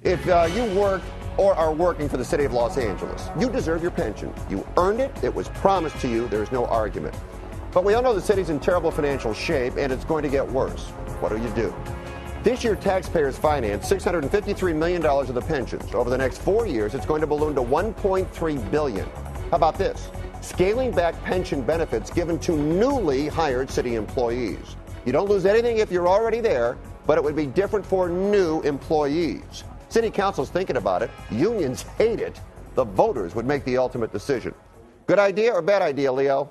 If you work or are working for the city of Los Angeles, you deserve your pension. You earned it. It was promised to you. There's no argument. But we all know the city's in terrible financial shape, and it's going to get worse. What do? This year, taxpayers financed $653 million of the pensions. Over the next 4 years, it's going to balloon to $1.3 billion. How about this? Scaling back pension benefits given to newly hired city employees. You don't lose anything if you're already there, but it would be different for new employees. City council's thinking about it. Unions hate it. The voters would make the ultimate decision. Good idea or bad idea, Leo?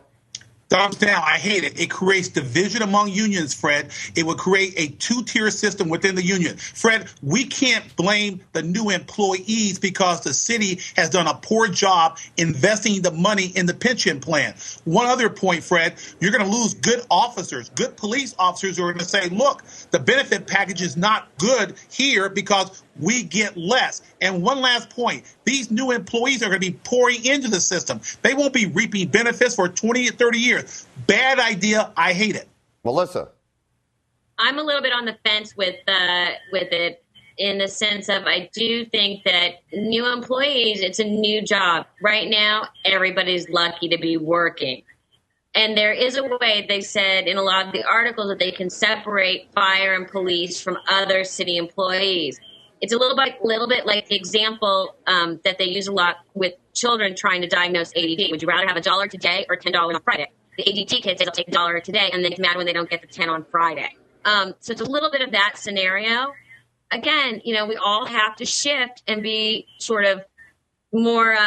Thumbs down. I hate it. It creates division among unions, Fred. It would create a two-tier system within the union. Fred, we can't blame the new employees because the city has done a poor job investing the money in the pension plan. One other point, Fred, you're going to lose good officers, good police officers who are going to say, look, the benefit package is not good here because we get less. And one last point, these new employees are going to be pouring into the system. They won't be reaping benefits for 20 or 30 years. Bad idea. I hate it. Melissa. I'm a little bit on the fence with it in the sense of I do think that new employees, it's a new job. Right now, everybody's lucky to be working. And there is a way, they said in a lot of the articles, that they can separate fire and police from other city employees. It's a little bit like the example that they use a lot with children trying to diagnose ADD. Would you rather have $1 today or $10 on Friday? The ADD kids say they'll take $1 today, and they get mad when they don't get the 10 on Friday. So it's a little bit of that scenario. Again, we all have to shift and be sort of more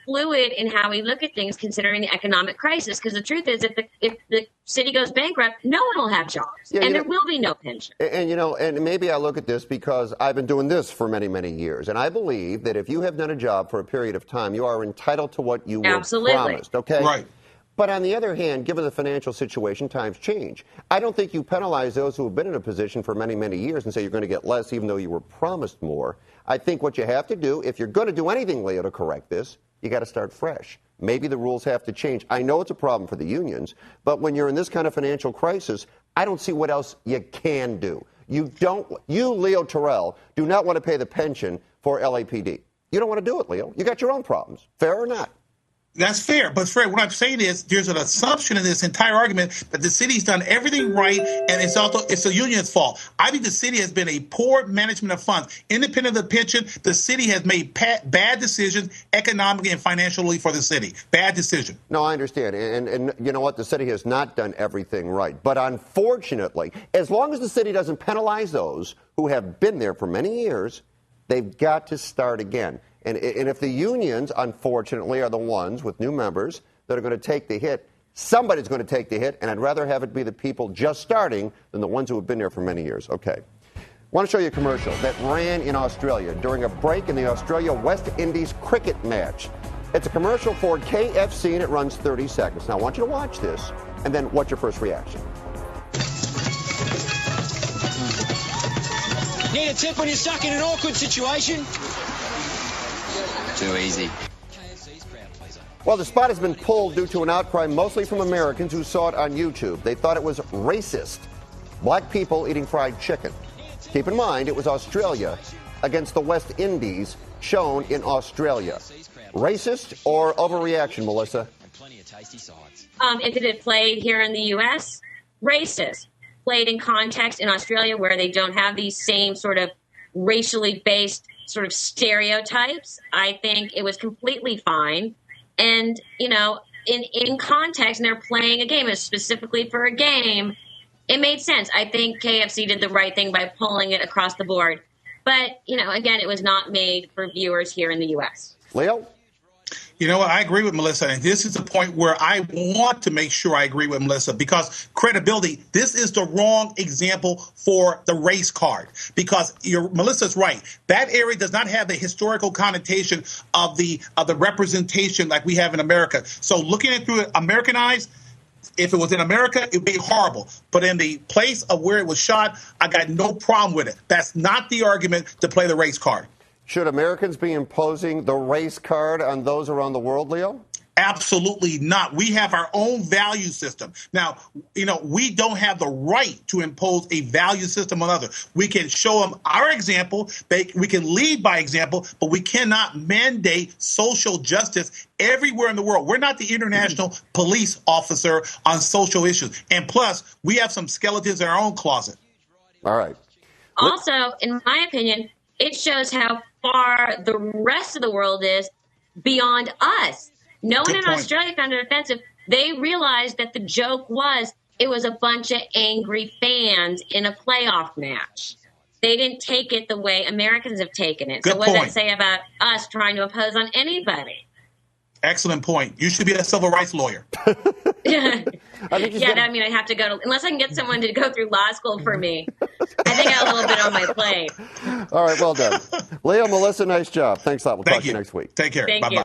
fluid in how we look at things, considering the economic crisis. Because the truth is, if the city goes bankrupt, no one will have jobs, and there will be no pension. And maybe I look at this because I've been doing this for many, many years, and I believe that if you have done a job for a period of time, you are entitled to what you were promised. Okay, right. But on the other hand, given the financial situation, times change. I don't think you penalize those who have been in a position for many, many years and say you're going to get less even though you were promised more. I think what you have to do, if you're going to do anything, Leo, to correct this, you got to start fresh. Maybe the rules have to change. I know it's a problem for the unions, but when you're in this kind of financial crisis, I don't see what else you can do. You, Leo Terrell, do not want to pay the pension for LAPD. You don't want to do it, Leo. You got your own problems. Fair or not? That's fair. But, Fred, what I'm saying is there's an assumption in this entire argument that the city's done everything right, and it's the union's fault. I think the city has been a poor management of funds. Independent of the pension, the city has made bad decisions economically and financially for the city. Bad decision. No, I understand. And you know what? The city has not done everything right. But unfortunately, as long as the city doesn't penalize those who have been there for many years, they've got to start again. And if the unions, unfortunately, are the ones with new members that are going to take the hit, somebody's going to take the hit, and I'd rather have it be the people just starting than the ones who have been there for many years. Okay. I want to show you a commercial that ran in Australia during a break in the Australia-West Indies cricket match. It's a commercial for KFC, and it runs 30 seconds. Now, I want you to watch this, and then what's your first reaction? Need a tip when you're stuck in an awkward situation? Too easy. Well, the spot has been pulled due to an outcry mostly from Americans who saw it on YouTube. They thought it was racist. Black people eating fried chicken. Keep in mind, it was Australia against the West Indies, shown in Australia. Racist or overreaction, Melissa? If it had played here in the U.S., racist. Played in context in Australia where they don't have these same sort of racially based sort of stereotypes, I think it was completely fine. And, in context, and they're playing a game, specifically for a game, it made sense. I think KFC did the right thing by pulling it across the board. But, again, it was not made for viewers here in the U.S. Leo? You know what? I agree with Melissa, and this is the point where I want to make sure I agree with Melissa because credibility, this is the wrong example for the race card because Melissa's right. That area does not have the historical connotation of the representation like we have in America. So looking at it through American eyes, if it was in America, it would be horrible. But in the place of where it was shot, I got no problem with it. That's not the argument to play the race card. Should Americans be imposing the race card on those around the world, Leo? Absolutely not. We have our own value system. Now, we don't have the right to impose a value system on others. We can show them our example. We can lead by example, but we cannot mandate social justice everywhere in the world. We're not the international police officer on social issues. And plus, we have some skeletons in our own closet. All right. Also, in my opinion, it shows how far the rest of the world is beyond us. No one in Australia found it offensive. They realized that the joke was it was a bunch of angry fans in a playoff match. They didn't take it the way Americans have taken it. So what does that say about us trying to impose on anybody? Excellent point. You should be a civil rights lawyer. I have to go unless I can get someone to go through law school for me. I think I have a little bit on my plate. All right, well done. Leo, Melissa, nice job. Thanks a lot. We'll talk to you next week. Take care. Thank Bye-bye. you.